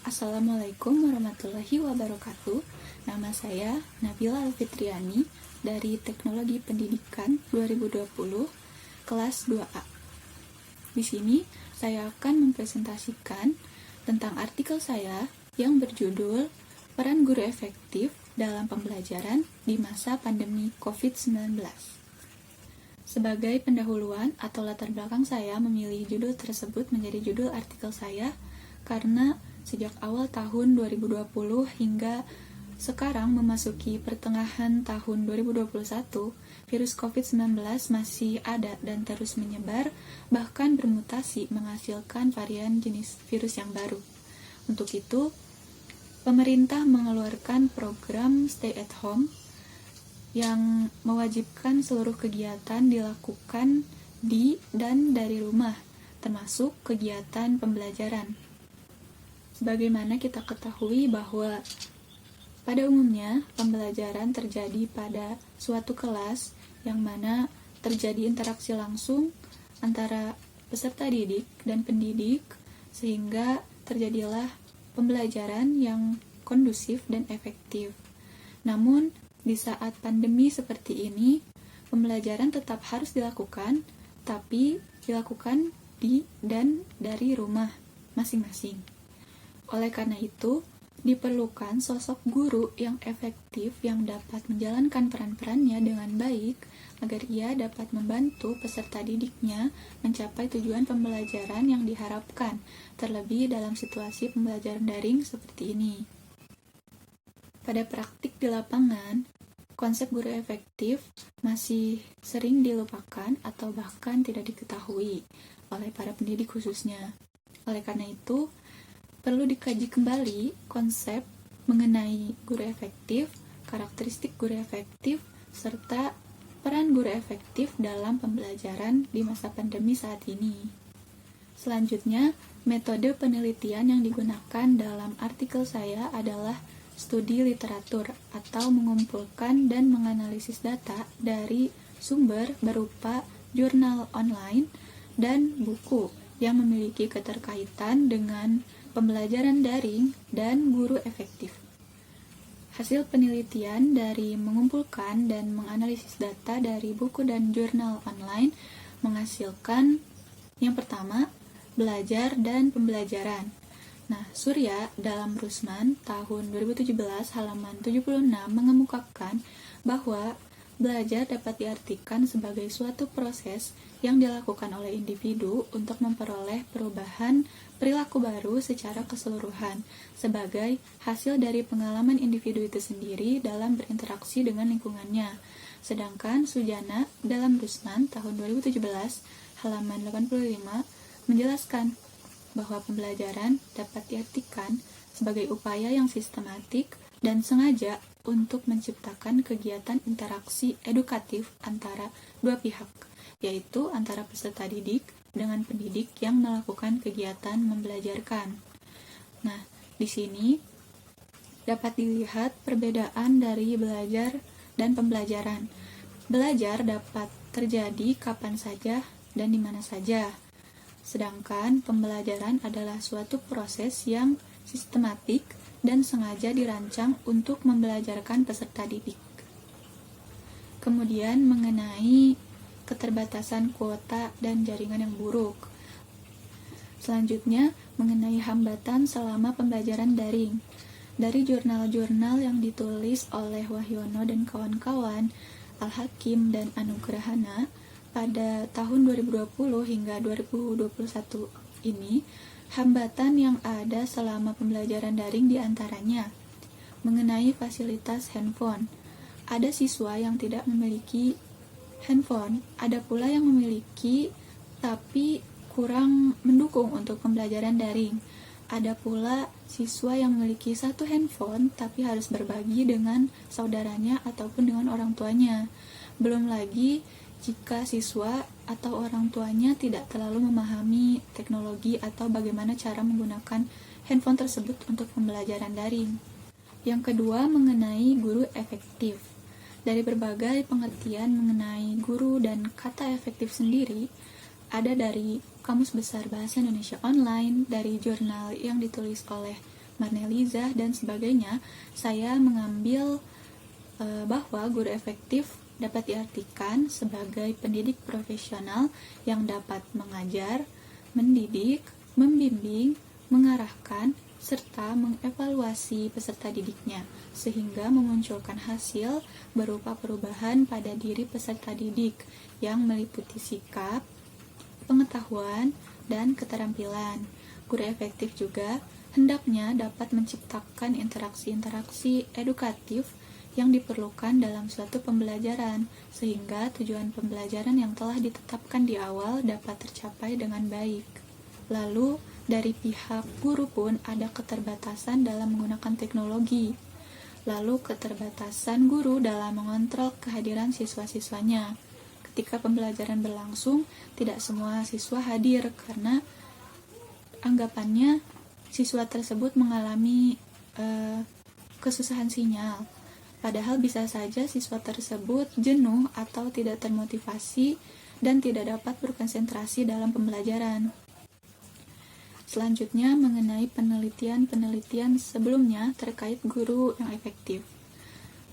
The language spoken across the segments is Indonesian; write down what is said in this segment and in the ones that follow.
Assalamualaikum warahmatullahi wabarakatuh. Nama saya Nabila Alfitriani dari Teknologi Pendidikan 2020, kelas 2A. Di sini saya akan mempresentasikan tentang artikel saya yang berjudul Peran Guru Efektif dalam Pembelajaran di Masa Pandemi COVID-19. Sebagai pendahuluan atau latar belakang, saya memilih judul tersebut menjadi judul artikel saya karena sejak awal tahun 2020 hingga sekarang memasuki pertengahan tahun 2021, virus COVID-19 masih ada dan terus menyebar, bahkan bermutasi menghasilkan varian jenis virus yang baru. Untuk itu, pemerintah mengeluarkan program Stay at Home yang mewajibkan seluruh kegiatan dilakukan di dan dari rumah, termasuk kegiatan pembelajaran. Sebagaimana kita ketahui bahwa pada umumnya pembelajaran terjadi pada suatu kelas yang mana terjadi interaksi langsung antara peserta didik dan pendidik, sehingga terjadilah pembelajaran yang kondusif dan efektif. Namun, di saat pandemi seperti ini, pembelajaran tetap harus dilakukan, tapi dilakukan di dan dari rumah masing-masing. Oleh karena itu, diperlukan sosok guru yang efektif yang dapat menjalankan peran-perannya dengan baik agar ia dapat membantu peserta didiknya mencapai tujuan pembelajaran yang diharapkan, terlebih dalam situasi pembelajaran daring seperti ini. Pada praktik di lapangan, konsep guru efektif masih sering dilupakan atau bahkan tidak diketahui oleh para pendidik khususnya. Oleh karena itu, perlu dikaji kembali konsep mengenai guru efektif, karakteristik guru efektif, serta peran guru efektif dalam pembelajaran di masa pandemi saat ini. Selanjutnya, metode penelitian yang digunakan dalam artikel saya adalah studi literatur atau mengumpulkan dan menganalisis data dari sumber berupa jurnal online dan buku yang memiliki keterkaitan dengan pembelajaran daring dan guru efektif. Hasil penelitian dari mengumpulkan dan menganalisis data dari buku dan jurnal online menghasilkan yang pertama, belajar dan pembelajaran. Nah, Surya dalam Rusman tahun 2017 halaman 76 mengemukakan bahwa belajar dapat diartikan sebagai suatu proses yang dilakukan oleh individu untuk memperoleh perubahan perilaku baru secara keseluruhan sebagai hasil dari pengalaman individu itu sendiri dalam berinteraksi dengan lingkungannya. Sedangkan Sujana dalam Rusman tahun 2017 halaman 85 menjelaskan bahwa pembelajaran dapat diartikan sebagai upaya yang sistematik dan sengaja untuk menciptakan kegiatan interaksi edukatif antara dua pihak, yaitu antara peserta didik dengan pendidik yang melakukan kegiatan membelajarkan. Nah, di sini dapat dilihat perbedaan dari belajar dan pembelajaran. Belajar dapat terjadi kapan saja dan di mana saja. Sedangkan pembelajaran adalah suatu proses yang sistematik dan sengaja dirancang untuk membelajarkan peserta didik. Kemudian mengenai keterbatasan kuota dan jaringan yang buruk. Selanjutnya mengenai hambatan selama pembelajaran daring. Dari jurnal-jurnal yang ditulis oleh Wahyono dan kawan-kawan, Al-Hakim dan Anugrahana, pada tahun 2020 hingga 2021 ini, hambatan yang ada selama pembelajaran daring diantaranya mengenai fasilitas handphone. Ada siswa yang tidak memiliki handphone, ada pula yang memiliki tapi kurang mendukung untuk pembelajaran daring. Ada pula siswa yang memiliki satu handphone tapi harus berbagi dengan saudaranya ataupun dengan orang tuanya. Belum lagi jika siswa atau orang tuanya tidak terlalu memahami teknologi atau bagaimana cara menggunakan handphone tersebut untuk pembelajaran daring. Yang kedua, mengenai guru efektif. Dari berbagai pengertian mengenai guru dan kata efektif sendiri, ada dari Kamus Besar Bahasa Indonesia Online, dari jurnal yang ditulis oleh Marneliza, dan sebagainya, saya mengambil bahwa guru efektif dapat diartikan sebagai pendidik profesional yang dapat mengajar, mendidik, membimbing, mengarahkan, serta mengevaluasi peserta didiknya, sehingga memunculkan hasil berupa perubahan pada diri peserta didik yang meliputi sikap, pengetahuan, dan keterampilan. Guru efektif juga hendaknya dapat menciptakan interaksi-interaksi edukatif yang diperlukan dalam suatu pembelajaran, sehingga tujuan pembelajaran yang telah ditetapkan di awal dapat tercapai dengan baik. Lalu, dari pihak guru pun ada keterbatasan dalam menggunakan teknologi. Lalu, keterbatasan guru dalam mengontrol kehadiran siswa-siswanya. Ketika pembelajaran berlangsung, tidak semua siswa hadir karena anggapannya siswa tersebut mengalami kesusahan sinyal. Padahal bisa saja siswa tersebut jenuh atau tidak termotivasi dan tidak dapat berkonsentrasi dalam pembelajaran. Selanjutnya, mengenai penelitian-penelitian sebelumnya terkait guru yang efektif.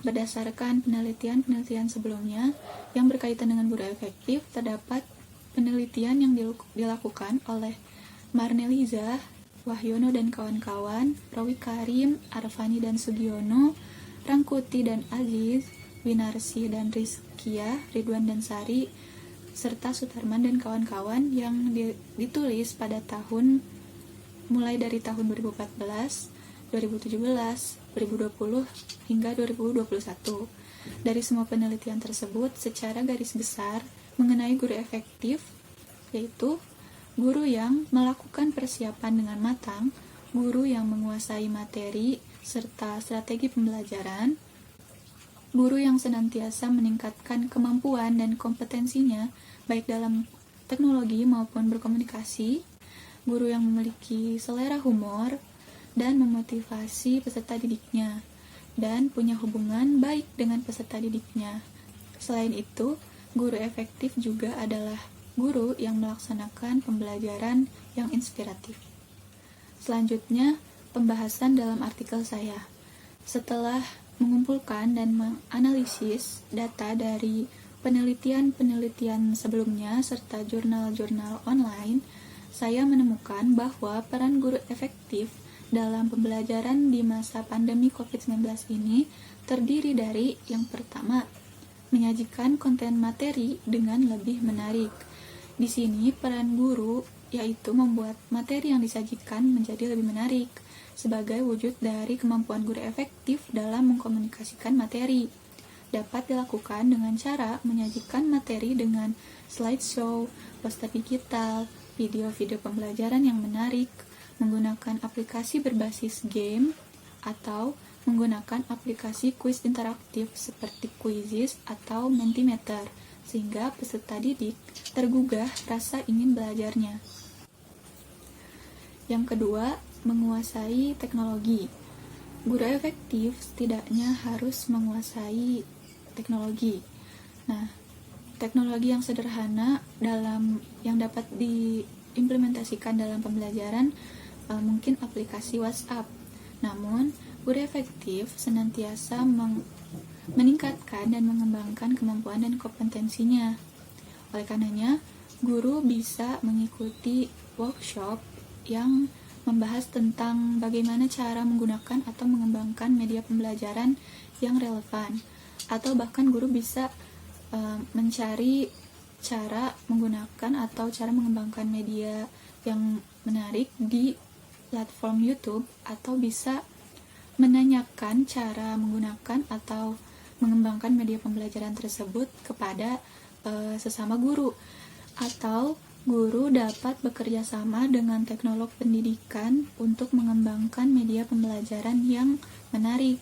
Berdasarkan penelitian-penelitian sebelumnya yang berkaitan dengan guru efektif, terdapat penelitian yang dilakukan oleh Marneliza, Wahyono dan kawan-kawan, Rawi Karim, Arfani dan Sugiono, Rangkuti dan Aziz, Winarsi dan Rizkia, Ridwan dan Sari, serta Sutarman dan kawan-kawan yang ditulis pada mulai dari tahun 2014, 2017, 2020, hingga 2021. Dari semua penelitian tersebut, secara garis besar mengenai guru efektif, yaitu guru yang melakukan persiapan dengan matang, guru yang menguasai materi serta strategi pembelajaran, guru yang senantiasa meningkatkan kemampuan dan kompetensinya baik dalam teknologi maupun berkomunikasi, guru yang memiliki selera humor dan memotivasi peserta didiknya, dan punya hubungan baik dengan peserta didiknya. Selain itu, guru efektif juga adalah guru yang melaksanakan pembelajaran yang inspiratif. Selanjutnya, pembahasan dalam artikel saya. Setelah mengumpulkan dan menganalisis data dari penelitian-penelitian sebelumnya serta jurnal-jurnal online, saya menemukan bahwa peran guru efektif dalam pembelajaran di masa pandemi COVID-19 ini terdiri dari yang pertama, menyajikan konten materi dengan lebih menarik. Di sini peran guru yaitu membuat materi yang disajikan menjadi lebih menarik sebagai wujud dari kemampuan guru efektif dalam mengkomunikasikan materi. Dapat dilakukan dengan cara menyajikan materi dengan slideshow, poster digital, video-video pembelajaran yang menarik, menggunakan aplikasi berbasis game, atau menggunakan aplikasi kuis interaktif seperti Quizizz atau Mentimeter, sehingga peserta didik tergugah rasa ingin belajarnya. Yang kedua, menguasai teknologi. Guru efektif setidaknya harus menguasai teknologi. Nah, teknologi yang sederhana yang dapat diimplementasikan dalam pembelajaran mungkin aplikasi WhatsApp. Namun, guru efektif senantiasa meningkatkan dan mengembangkan kemampuan dan kompetensinya. Oleh karenanya, guru bisa mengikuti workshop yang membahas tentang bagaimana cara menggunakan atau mengembangkan media pembelajaran yang relevan, atau bahkan guru bisa mencari cara menggunakan atau cara mengembangkan media yang menarik di platform YouTube, atau bisa menanyakan cara menggunakan atau mengembangkan media pembelajaran tersebut kepada sesama guru, atau guru dapat bekerja sama dengan teknolog pendidikan untuk mengembangkan media pembelajaran yang menarik.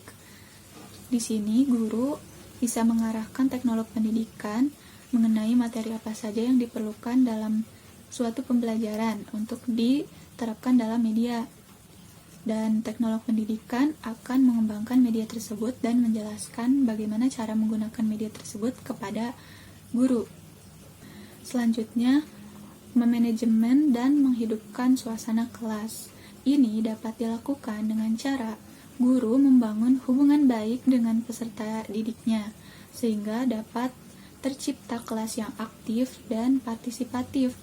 Di sini, guru bisa mengarahkan teknolog pendidikan mengenai materi apa saja yang diperlukan dalam suatu pembelajaran untuk diterapkan dalam media. Dan teknolog pendidikan akan mengembangkan media tersebut dan menjelaskan bagaimana cara menggunakan media tersebut kepada guru. Selanjutnya, memanajemen dan menghidupkan suasana kelas. ini dapat dilakukan dengan cara guru membangun hubungan baik dengan peserta didiknya, sehingga dapat tercipta kelas yang aktif dan partisipatif.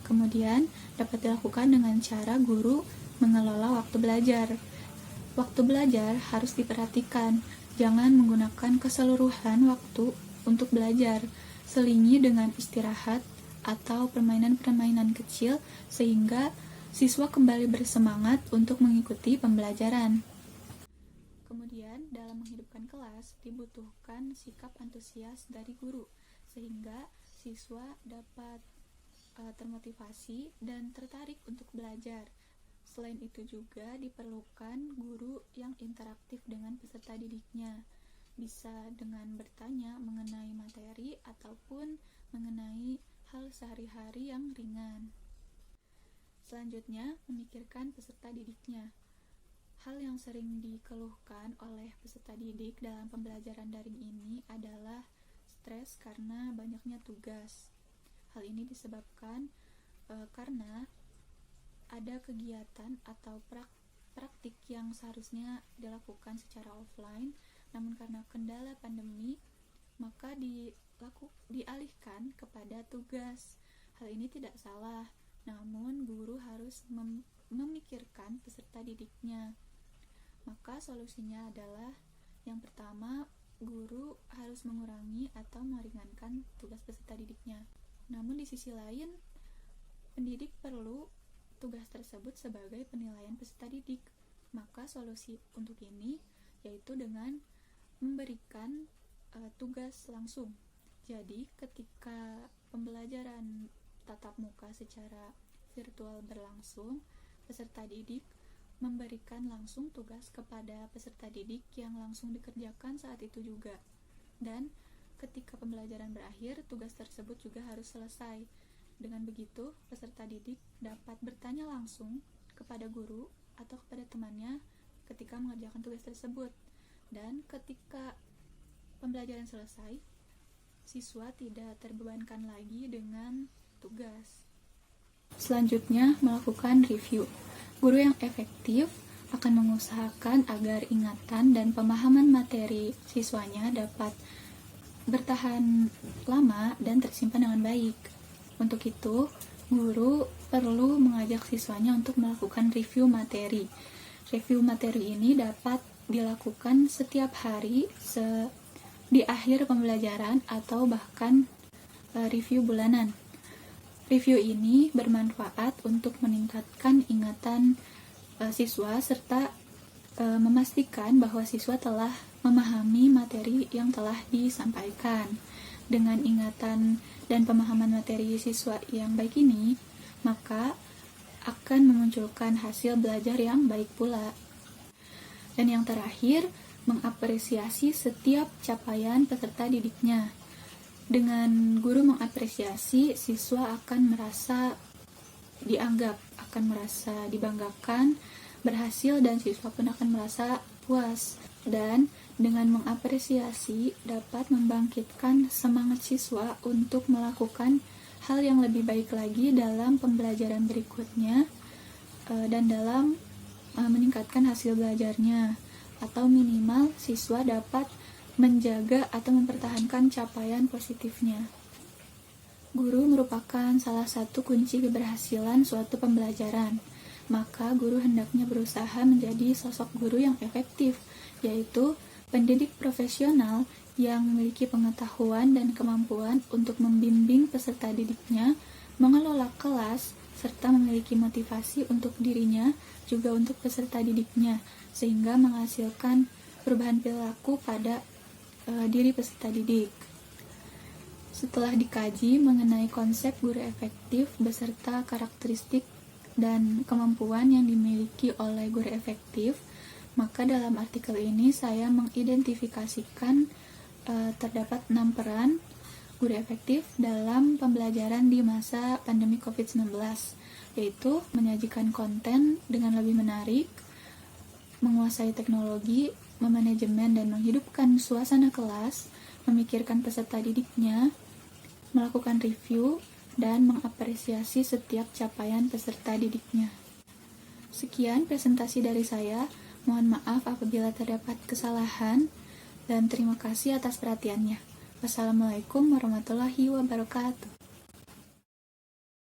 Kemudian, dapat dilakukan dengan cara guru mengelola waktu belajar. Waktu belajar harus diperhatikan, jangan menggunakan keseluruhan waktu untuk belajar. Selingi dengan istirahat atau permainan-permainan kecil sehingga siswa kembali bersemangat untuk mengikuti pembelajaran. Kemudian, dalam menghidupkan kelas dibutuhkan sikap antusias dari guru sehingga siswa dapat termotivasi dan tertarik untuk belajar. Selain itu juga diperlukan guru yang interaktif dengan peserta didiknya, bisa dengan bertanya mengenai materi ataupun mengenai hal sehari-hari yang ringan. Selanjutnya, memikirkan peserta didiknya. Hal yang sering dikeluhkan oleh peserta didik dalam pembelajaran daring ini adalah stres karena banyaknya tugas. Hal ini disebabkan karena ada kegiatan atau praktik yang seharusnya dilakukan secara offline, namun karena kendala pandemi, maka dialihkan kepada tugas. Hal ini tidak salah, namun guru harus memikirkan peserta didiknya. Maka solusinya adalah yang pertama, guru harus mengurangi atau meringankan tugas peserta didiknya. Namun di sisi lain, pendidik perlu tugas tersebut sebagai penilaian peserta didik. Maka solusi untuk ini yaitu dengan memberikan tugas langsung. Jadi ketika pembelajaran tatap muka secara virtual berlangsung, peserta didik memberikan langsung tugas kepada peserta didik yang langsung dikerjakan saat itu juga. Dan ketika pembelajaran berakhir, tugas tersebut juga harus selesai. Dengan begitu, peserta didik dapat bertanya langsung kepada guru atau kepada temannya ketika mengerjakan tugas tersebut. Dan ketika pembelajaran selesai, siswa tidak terbebankan lagi dengan tugas. Selanjutnya, melakukan review. Guru yang efektif akan mengusahakan agar ingatan dan pemahaman materi siswanya dapat bertahan lama dan tersimpan dengan baik. Untuk itu, guru perlu mengajak siswanya untuk melakukan review materi. Review materi ini dapat dilakukan setiap hari di akhir pembelajaran atau bahkan review bulanan. Review ini bermanfaat untuk meningkatkan ingatan siswa serta memastikan bahwa siswa telah memahami materi yang telah disampaikan. Dengan ingatan dan pemahaman materi siswa yang baik ini, maka akan memunculkan hasil belajar yang baik pula. Dan yang terakhir, mengapresiasi setiap capaian peserta didiknya. Dengan guru mengapresiasi, siswa akan merasa dianggap, akan merasa dibanggakan, berhasil, dan siswa pun akan merasa puas. Dan dengan mengapresiasi dapat membangkitkan semangat siswa untuk melakukan hal yang lebih baik lagi dalam pembelajaran berikutnya dan dalam meningkatkan hasil belajarnya, atau minimal siswa dapat menjaga atau mempertahankan capaian positifnya. Guru merupakan salah satu kunci keberhasilan suatu pembelajaran. Maka guru hendaknya berusaha menjadi sosok guru yang efektif, yaitu pendidik profesional yang memiliki pengetahuan dan kemampuan untuk membimbing peserta didiknya, mengelola kelas, serta memiliki motivasi untuk dirinya, juga untuk peserta didiknya, sehingga menghasilkan perubahan perilaku pada diri peserta didik. Setelah dikaji mengenai konsep guru efektif beserta karakteristik dan kemampuan yang dimiliki oleh guru efektif, maka dalam artikel ini saya mengidentifikasikan terdapat 6 peran guru efektif dalam pembelajaran di masa pandemi COVID-19, yaitu menyajikan konten dengan lebih menarik, menguasai teknologi, memanajemen dan menghidupkan suasana kelas, memikirkan peserta didiknya, melakukan review, dan mengapresiasi setiap capaian peserta didiknya. Sekian presentasi dari saya. Mohon maaf apabila terdapat kesalahan, dan terima kasih atas perhatiannya. Wassalamualaikum warahmatullahi wabarakatuh.